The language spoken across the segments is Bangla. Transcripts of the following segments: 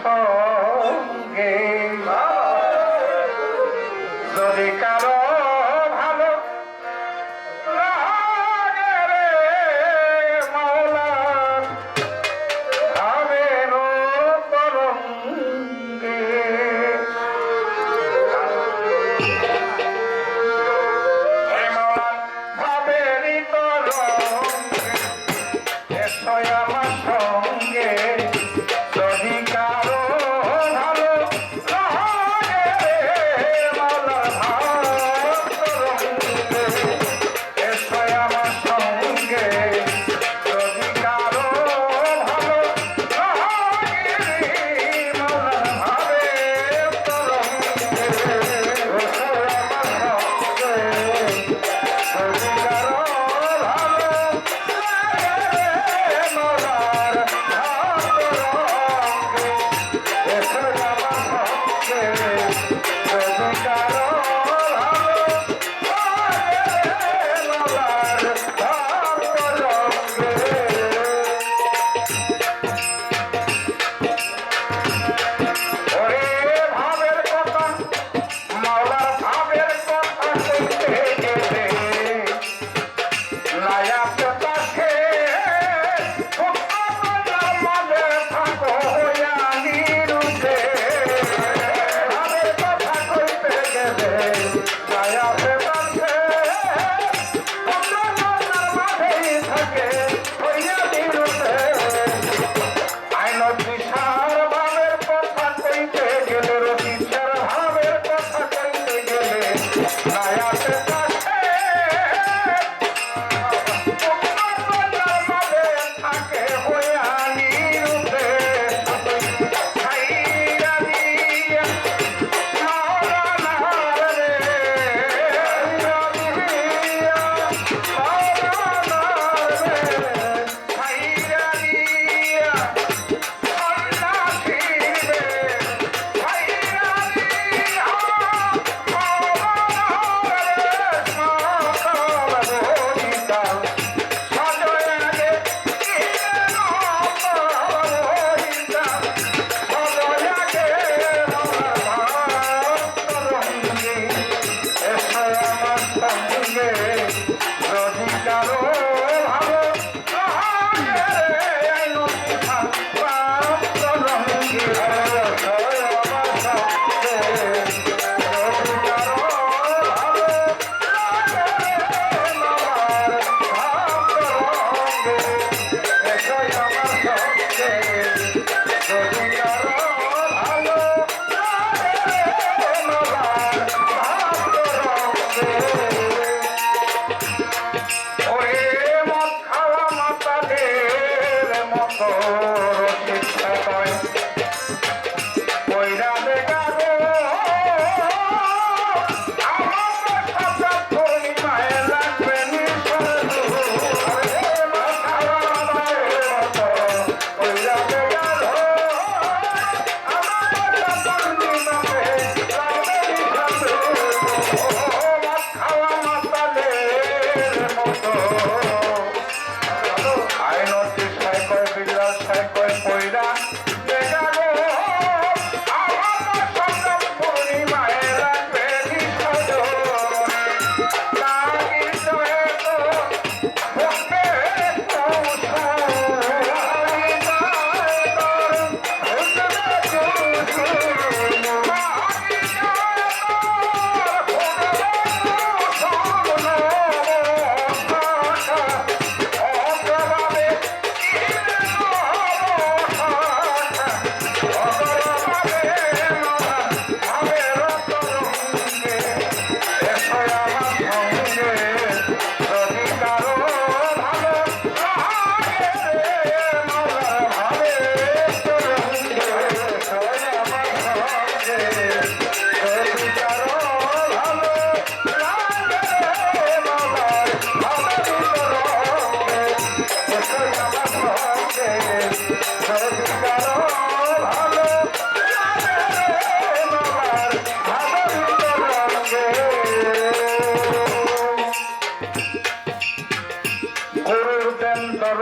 সঙ্গে যদি কারো ভালো লাগে রে মাওলা ভাবের তরঙ্গে ভাবেরই তরঙ্গে এসো আমার সঙ্গে যদি কারো ভালো লাগে মাওলা ভাব তরঙ্গে এসো আমার সঙ্গে যদি কারো ভালো লাগে মাওলা ভাবের তরঙ্গে এসো আমার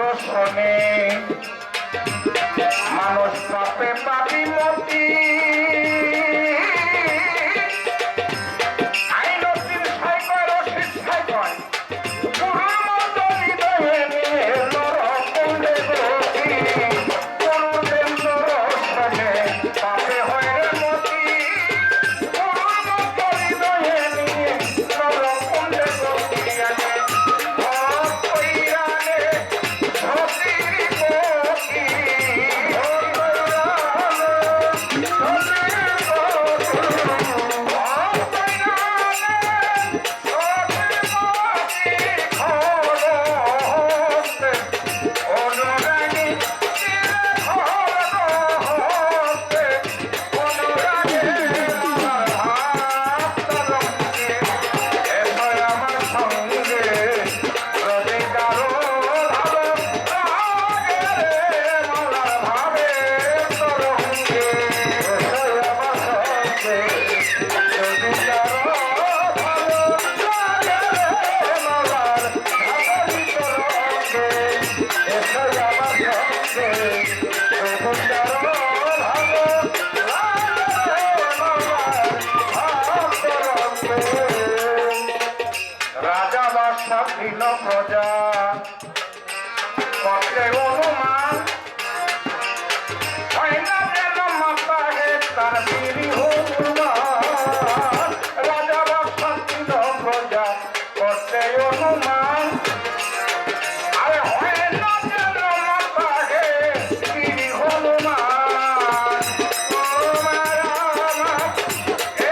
দর্শনে মানুষ পাপে পাপি হয় না যেন মাতা হে তার বীরি হনুমান রাজা বাদশাহ ছিল প্রজা করতে অনুমান আরে হয় না যেন মাতা হে বীরি হনুমান ও মারা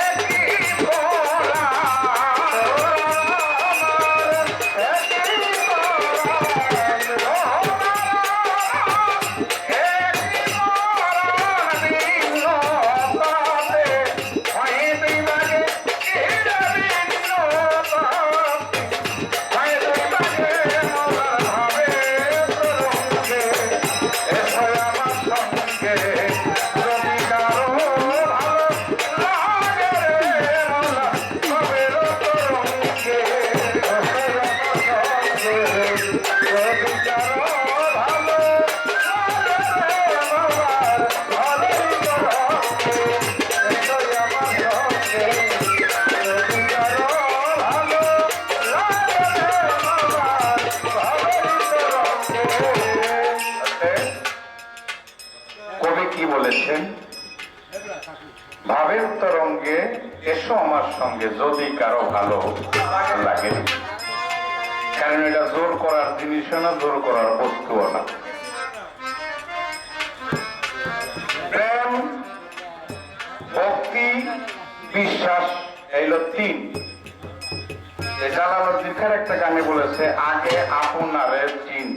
একই বলা কবি কি বলেছেন? ভাবের তরঙ্গে এসো আমার সঙ্গে যদি কারো ভালো লাগে, কারণ এটা জোর করার জিনিসও না, জোর করার বস্তুও না। প্রেম, ভক্তি, বিশ্বাস এইগুলো তিন। জালালউদ্দিন খান একটা গানে বলেছে, আগে আপনারে চিন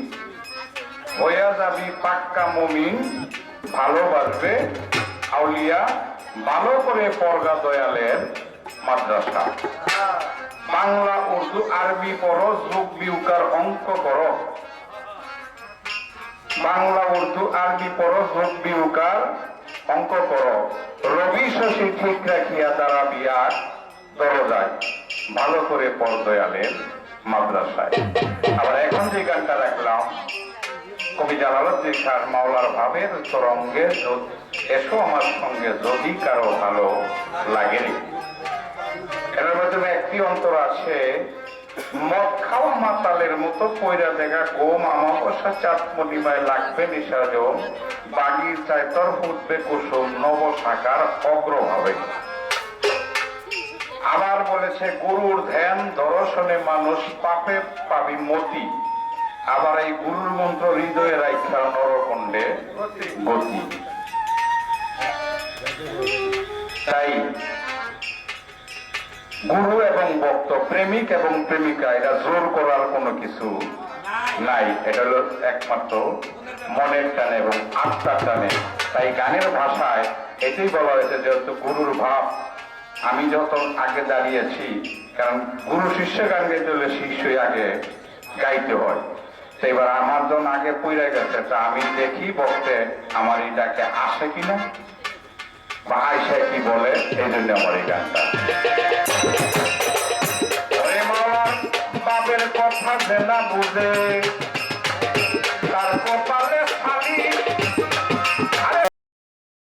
হইয়া যাবি পাক্কা মুমিন, ভালোবাসবে আউলিয়া, ভালো করে পড়গা দয়ালের মাদ্রাসা। বাংলা উর্দু আরবি পড়ো, যোগ বিয়োগের অঙ্ক করো। বাংলা উর্দু আরবি পড়ো, যোগ বিয়োগের অঙ্ক করো। রবি শশী ঠিক রাখিয়া দ্বারা বিয়ার দরজায়, ভালো করে পড় দয়ালের মাদ্রাসায়। আবার এখন যে গানটা রাখলাম, কবি জালালউদ্দিন খান মাওলার ভাবের তরঙ্গে এসো আমার সঙ্গে যদি কারো ভালো লাগে। এর মাধ্যমে একটি অন্তর আছে, মদ খাওয়া মাতালের মতো পয়রা দেখা গোম আমাবস্যা চাঁদ পূর্ণিমায় লাগবে নিশাজন, বাগিচায় তর ফুটবে কুসুম নব শাখার অগ্রভাবে। আবার বলেছে, গুরুর ধ্যান দর্শনে মানুষ পাপে পাবি মতি, আবার এই গুরুর মন্ত্র হৃদয়ে রাখা নরকণ্ডে গতি। তাই গুরু এবং ভক্ত, প্রেমিক এবং প্রেমিকা, এটা জোর করার কোনো কিছু নাই। এটা হলো একমাত্র মনের টানে এবং আত্মার টানে। তাই গানের ভাষায় এটাই বলা হয়েছে, যেহেতু গুরুর ভাব, আমি যত আগে দাঁড়িয়েছি, কারণ গুরু শিষ্য গান গাইতে হলে শিষ্যই আগে গাইতে হয়। এবার আমার জন আগে পইরা গেছে, তা আমি দেখি বলতে আমার এটাকে আসে কিনা বা আয়সা কি বলে, এই জন্য আমার এই গানটা। বাপের কথা যে না বুঝে